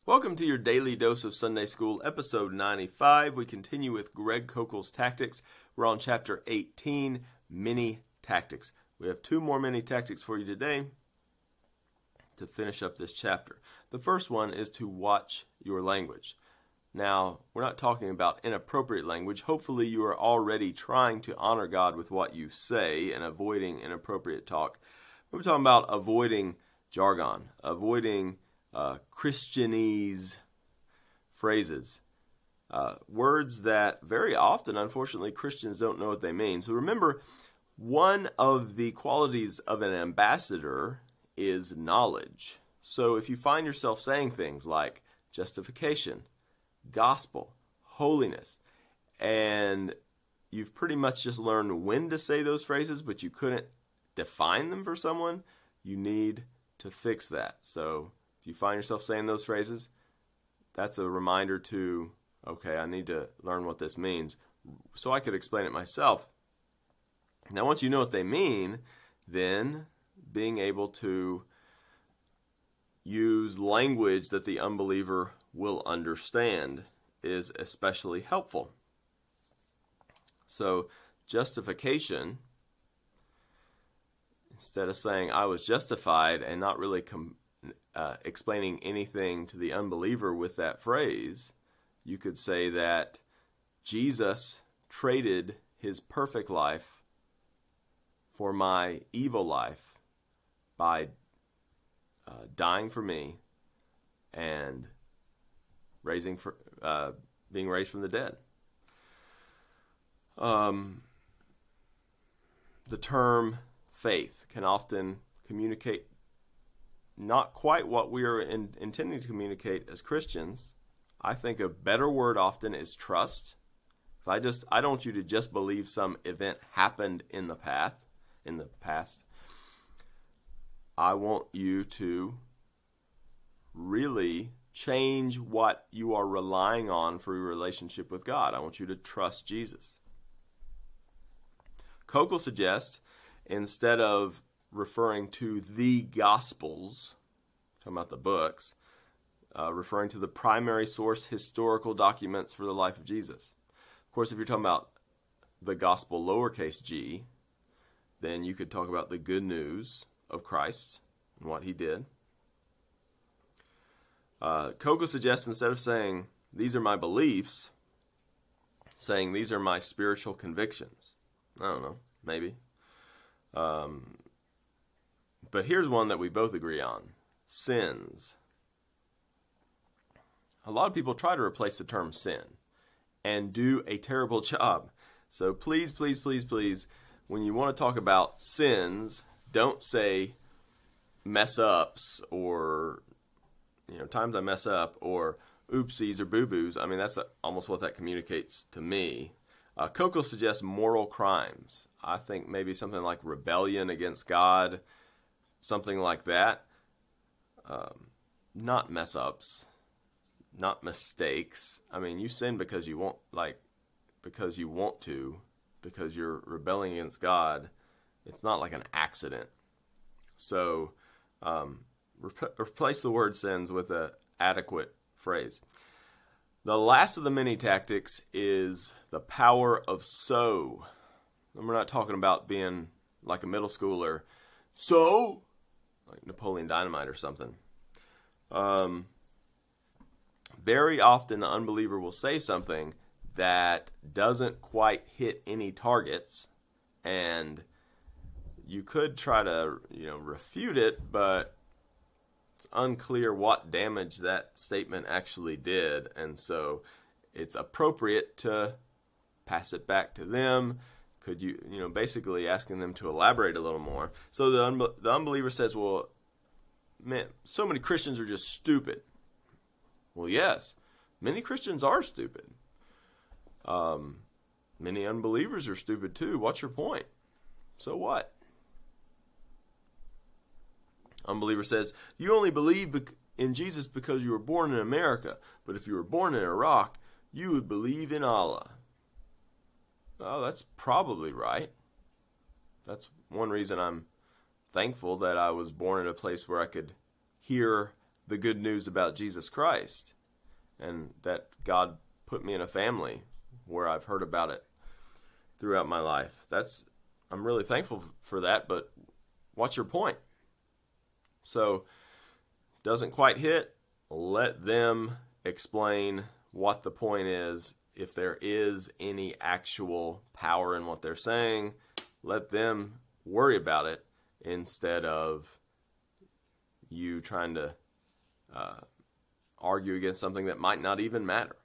Welcome to your Daily Dose of Sunday School, episode 95. We continue with Greg Koukl's Tactics. We're on chapter 18, Mini Tactics. We have two more mini tactics for you today to finish up this chapter. The first one is to watch your language. Now, we're not talking about inappropriate language. Hopefully you are already trying to honor God with what you say and avoiding inappropriate talk. We're talking about avoiding jargon, avoiding Christianese phrases, words that very often, unfortunately, Christians don't know what they mean. So remember, one of the qualities of an ambassador is knowledge. So if you find yourself saying things like justification, gospel, holiness, and you've pretty much just learned when to say those phrases, but you couldn't define them for someone, you need to fix that. So if you find yourself saying those phrases, that's a reminder to, okay, I need to learn what this means so I could explain it myself. Now, once you know what they mean, then being able to use language that the unbeliever will understand is especially helpful. So, justification, instead of saying I was justified and not really explaining anything to the unbeliever with that phrase, you could say that Jesus traded his perfect life for my evil life by dying for me and being raised from the dead. The term faith can often communicate not quite what we are intending to communicate as Christians. I think a better word often is trust. I don't want you to just believe some event happened in the past. I want you to really change what you are relying on for your relationship with God. I want you to trust Jesus. Koukl suggests, instead of referring to the Gospels, talking about the books, referring to the primary source historical documents for the life of Jesus. Of course, if you're talking about the Gospel lowercase g, then you could talk about the good news of Christ and what he did. Koukl suggests, instead of saying, these are my beliefs, saying, these are my spiritual convictions. I don't know, maybe. But here's one that we both agree on. Sins. A lot of people try to replace the term sin and do a terrible job. So please, please, please, please, when you want to talk about sins, don't say mess ups or, times I mess up or oopsies or boo-boos. I mean, that's almost what that communicates to me. Koukl suggests moral crimes. I think maybe something like rebellion against God, something like that. Not mess ups, not mistakes. I mean, you sin because you want to, because you're rebelling against God. It's not like an accident. So replace the word sins with an adequate phrase. The last of the mini tactics is the power of so. And we're not talking about being like a middle schooler, so, like Napoleon Dynamite or something. Very often the unbeliever will say something that doesn't quite hit any targets, and you could try to, refute it, but it's unclear what damage that statement actually did, and so it's appropriate to pass it back to them. Could you, basically asking them to elaborate a little more. So the unbeliever says, well, man, so many Christians are just stupid. Well, yes, many Christians are stupid. Many unbelievers are stupid too. What's your point? So what? Unbeliever says, you only believe in Jesus because you were born in America, but if you were born in Iraq, you would believe in Allah. Oh, that's probably right. That's one reason I'm thankful that I was born in a place where I could hear the good news about Jesus Christ and that God put me in a family where I've heard about it throughout my life. I'm really thankful for that, but what's your point? So, doesn't quite hit, let them explain what the point is. If there is any actual power in what they're saying, let them worry about it instead of you trying to argue against something that might not even matter.